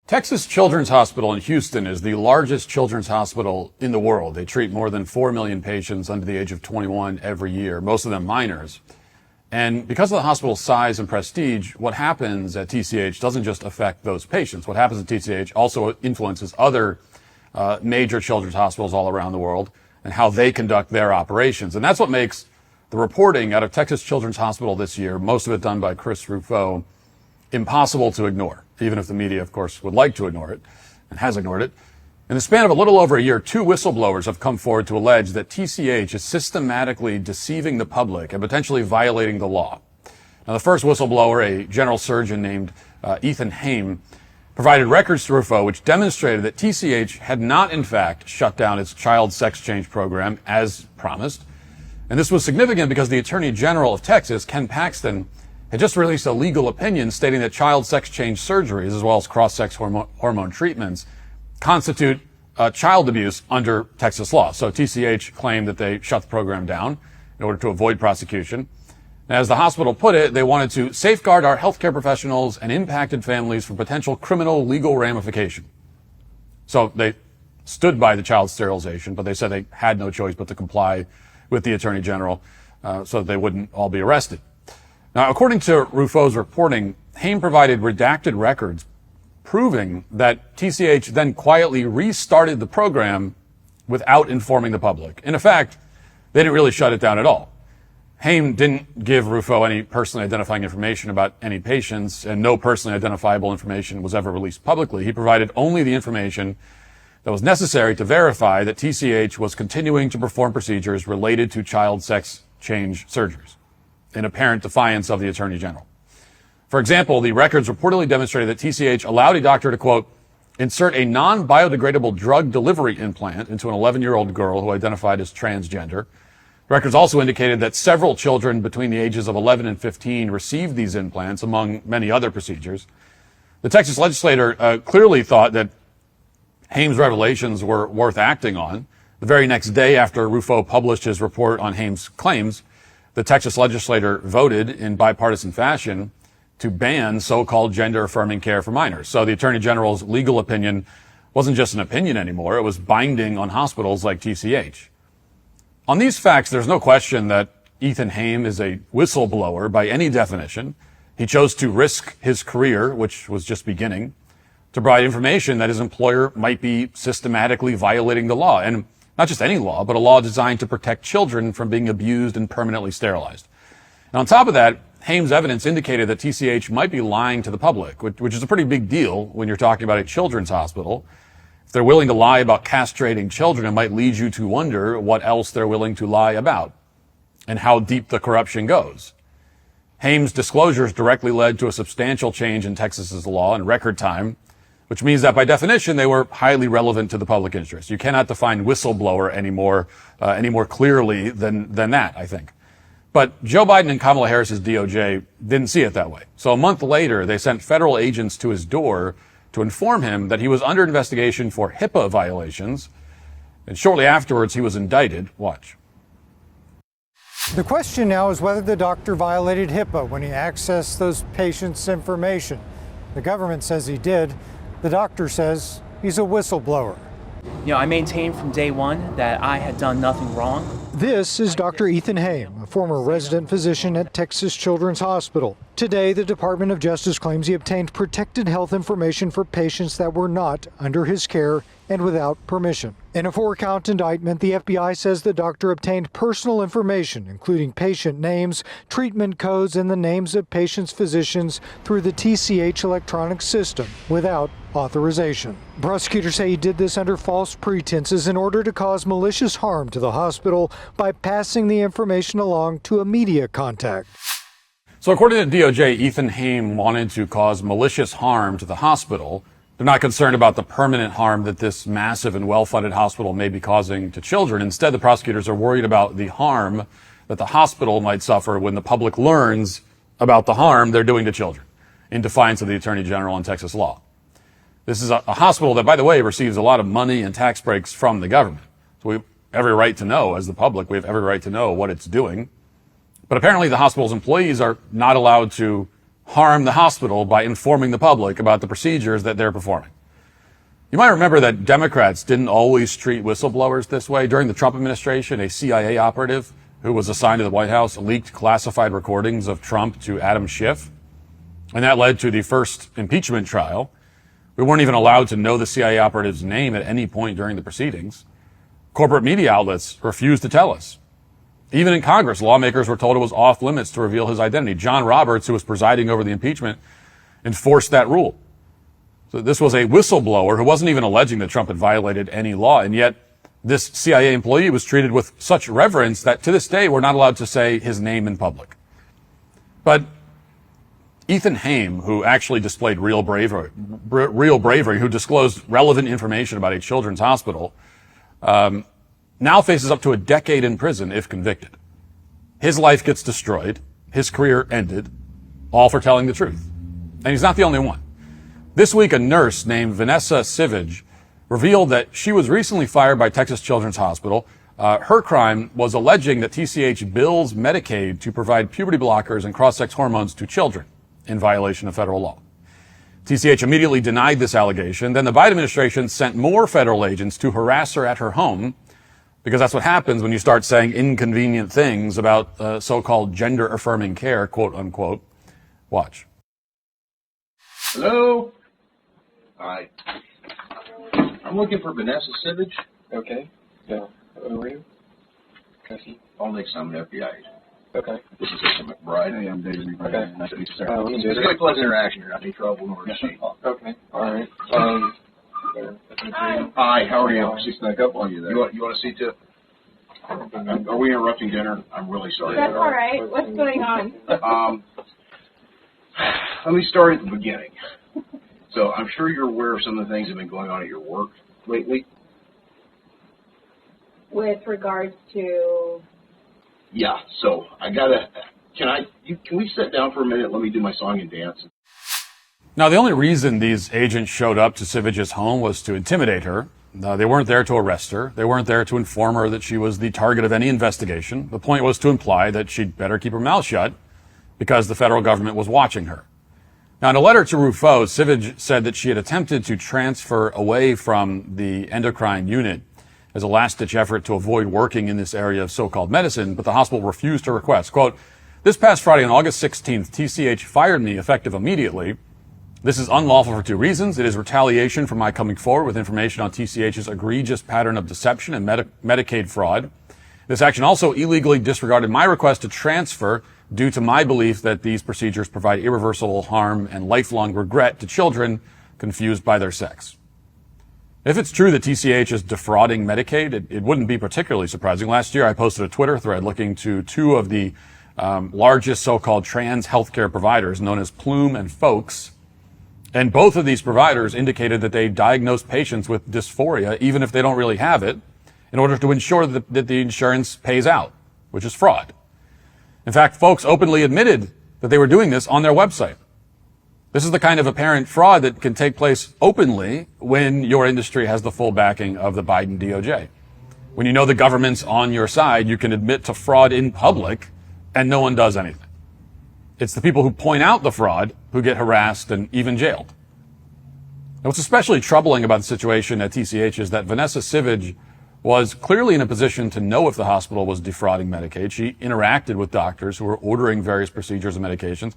Texas Children's Hospital in Houston is the largest children's hospital in the world. They treat more than 4 million patients under the age of 21 every year, most of them minors. And because of the hospital's size and prestige, what happens at TCH doesn't just affect those patients. What happens at TCH also influences other major children's hospitals all around the world and how they conduct their operations. And that's what makes the reporting out of Texas Children's Hospital this year, most of it done by Chris Ruffo, impossible to ignore, even if the media, of course, would like to ignore it and has ignored it. In the span of a little over a year, 2 whistleblowers have come forward to allege that TCH is systematically deceiving the public and potentially violating the law. Now, the first whistleblower, a general surgeon named Ethan Haim, provided records to Ruffo which demonstrated that TCH had not, in fact, shut down its child sex change program as promised. And this was significant because the Attorney General of Texas, Ken Paxton, had just released a legal opinion stating that child sex change surgeries, as well as cross-sex hormone treatments, constitute child abuse under Texas law. So TCH claimed that they shut the program down in order to avoid prosecution. As the hospital put it, they wanted to safeguard our healthcare professionals and impacted families from potential criminal legal ramification. So they stood by the child sterilization, but they said they had no choice but to comply with the Attorney General so that they wouldn't all be arrested. Now, according to Ruffo's reporting, Haim provided redacted records proving that TCH then quietly restarted the program without informing the public. In effect, they didn't really shut it down at all. Haim didn't give Ruffo any personally identifying information about any patients, and no personally identifiable information was ever released publicly. He provided only the information that was necessary to verify that TCH was continuing to perform procedures related to child sex change surgeries, in apparent defiance of the Attorney General. For example, the records reportedly demonstrated that TCH allowed a doctor to, quote, insert a non-biodegradable drug delivery implant into an 11-year-old girl who identified as transgender. Records also indicated that several children between the ages of 11 and 15 received these implants, among many other procedures. The Texas legislator clearly thought that Haim's revelations were worth acting on. The very next day after Ruffo published his report on Haim's claims, the Texas legislator voted in bipartisan fashion to ban so-called gender-affirming care for minors. So the Attorney General's legal opinion wasn't just an opinion anymore. It was binding on hospitals like TCH. On these facts, there's no question that Ethan Haim is a whistleblower by any definition. He chose to risk his career, which was just beginning, to provide information that his employer might be systematically violating the law. And not just any law, but a law designed to protect children from being abused and permanently sterilized. And on top of that, Haim's evidence indicated that TCH might be lying to the public, which is a pretty big deal when you're talking about a children's hospital. If they're willing to lie about castrating children, it might lead you to wonder what else they're willing to lie about and how deep the corruption goes. Haim's disclosures directly led to a substantial change in Texas's law in record time, which means that by definition, they were highly relevant to the public interest. You cannot define whistleblower any more clearly than that, I think. But Joe Biden and Kamala Harris's DOJ didn't see it that way. So a month later, they sent federal agents to his door to inform him that he was under investigation for HIPAA violations. And shortly afterwards, he was indicted. Watch. The question now is whether the doctor violated HIPAA when he accessed those patients' information. The government says he did. The doctor says he's a whistleblower. You know, I maintained from day one that I had done nothing wrong. This is Dr. Ethan Haim, a former resident physician at Texas Children's Hospital. Today, the Department of Justice claims he obtained protected health information for patients that were not under his care and without permission. In a 4-count indictment, the FBI says the doctor obtained personal information, including patient names, treatment codes, and the names of patients' physicians through the TCH electronic system without authorization. Prosecutors say he did this under false pretenses in order to cause malicious harm to the hospital by passing the information along to a media contact. So according to DOJ, Ethan Haim wanted to cause malicious harm to the hospital. They're not concerned about the permanent harm that this massive and well-funded hospital may be causing to children. Instead, the prosecutors are worried about the harm that the hospital might suffer when the public learns about the harm they're doing to children, in defiance of the Attorney General and Texas law. This is a hospital that, by the way, receives a lot of money and tax breaks from the government. So we have every right to know, as the public, we have every right to know what it's doing. But apparently the hospital's employees are not allowed to harm the hospital by informing the public about the procedures that they're performing. You might remember that Democrats didn't always treat whistleblowers this way. During the Trump administration, a CIA operative who was assigned to the White House leaked classified recordings of Trump to Adam Schiff, and that led to the first impeachment trial. We weren't even allowed to know the CIA operative's name at any point during the proceedings. Corporate media outlets refused to tell us. Even in Congress, lawmakers were told it was off limits to reveal his identity. John Roberts, who was presiding over the impeachment, enforced that rule. So this was a whistleblower who wasn't even alleging that Trump had violated any law, and yet this CIA employee was treated with such reverence that to this day we're not allowed to say his name in public. But Ethan Haim, who actually displayed real bravery, who disclosed relevant information about a children's hospital, now faces up to a decade in prison if convicted. His life gets destroyed, his career ended, all for telling the truth. And he's not the only one. This week, a nurse named Vanessa Sivage revealed that she was recently fired by Texas Children's Hospital. Her crime was alleging that TCH bills Medicaid to provide puberty blockers and cross-sex hormones to children in violation of federal law. TCH immediately denied this allegation. Then the Biden administration sent more federal agents to harass her at her home, because that's what happens when you start saying inconvenient things about so-called gender-affirming care, quote unquote. Watch. Hello? Hi. I'm looking for Vanessa Sivage. Okay. Yeah. Who are you? Cassie. I'll next time an FBI agent. Okay. This is Mr. McBride. Hey, I'm David McBride. Okay. Nice to meet you, sir. Let me do It's a it. really pleasant interaction here. Not any trouble nor deceit. Okay. All right. Hi, how are you? She snuck up on you there. You want to see too? Are we interrupting dinner? I'm really sorry. That's all right. What's going on? Let me start at the beginning. So I'm sure you're aware of some of the things that have been going on at your work lately. With regards to, Yeah. So can we sit down for a minute? Let me do my song and dance. Now, the only reason these agents showed up to Sivage's home was to intimidate her. They weren't there to arrest her. They weren't there to inform her that she was the target of any investigation. The point was to imply that she'd better keep her mouth shut because the federal government was watching her. Now, in a letter to Ruffo, Sivage said that she had attempted to transfer away from the endocrine unit as a last-ditch effort to avoid working in this area of so-called medicine, but the hospital refused her request. Quote, "This past Friday on August 16th, TCH fired me effective immediately. This is unlawful for two reasons. It is retaliation for my coming forward with information on TCH's egregious pattern of deception and Medicaid fraud. This action also illegally disregarded my request to transfer due to my belief that these procedures provide irreversible harm and lifelong regret to children confused by their sex." If it's true that TCH is defrauding Medicaid, it wouldn't be particularly surprising. Last year, I posted a Twitter thread looking to two of the largest so-called trans healthcare providers known as Plume and Folks. And both of these providers indicated that they diagnose patients with dysphoria, even if they don't really have it, in order to ensure that the insurance pays out, which is fraud. In fact, Folks openly admitted that they were doing this on their website. This is the kind of apparent fraud that can take place openly when your industry has the full backing of the Biden DOJ. When you know the government's on your side, you can admit to fraud in public and no one does anything. It's the people who point out the fraud who get harassed and even jailed. And what's especially troubling about the situation at TCH is that Vanessa Sivage was clearly in a position to know if the hospital was defrauding Medicaid. She interacted with doctors who were ordering various procedures and medications.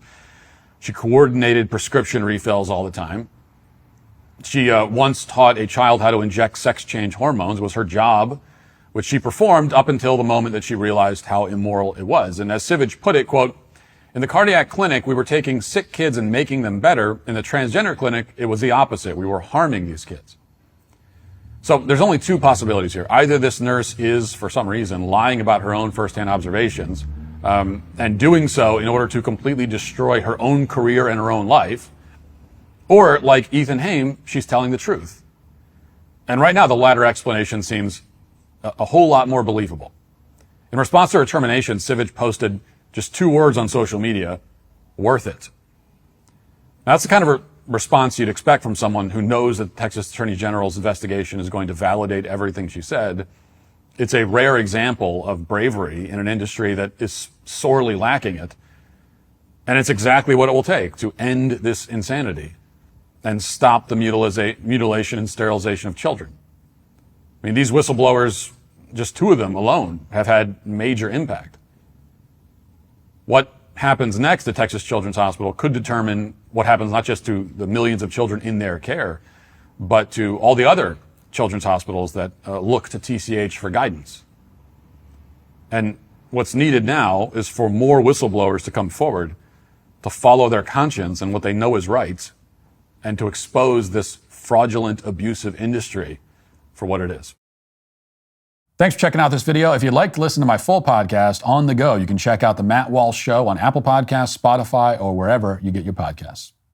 She coordinated prescription refills all the time. She once taught a child how to inject sex change hormones. It was her job, which she performed up until the moment that she realized how immoral it was. And as Sivage put it, quote, "In the cardiac clinic, we were taking sick kids and making them better. In the transgender clinic, it was the opposite. We were harming these kids." So there's only two possibilities here. Either this nurse is, for some reason, lying about her own firsthand observations, and doing so in order to completely destroy her own career and her own life, or like Ethan Haim, she's telling the truth. And right now, the latter explanation seems a whole lot more believable. In response to her termination, Sivage posted just 2 words on social media: "Worth it." Now, that's the kind of a response you'd expect from someone who knows that the Texas Attorney General's investigation is going to validate everything she said. It's a rare example of bravery in an industry that is sorely lacking it. And it's exactly what it will take to end this insanity. and stop the mutilation and sterilization of children. I mean, these whistleblowers, just 2 of them alone, have had major impact. What happens next at Texas Children's Hospital could determine what happens not just to the millions of children in their care, but to all the other children's hospitals that look to TCH for guidance. And what's needed now is for more whistleblowers to come forward, to follow their conscience and what they know is right, and to expose this fraudulent, abusive industry for what it is. Thanks for checking out this video. If you'd like to listen to my full podcast on the go, you can check out The Matt Walsh Show on Apple Podcasts, Spotify, or wherever you get your podcasts.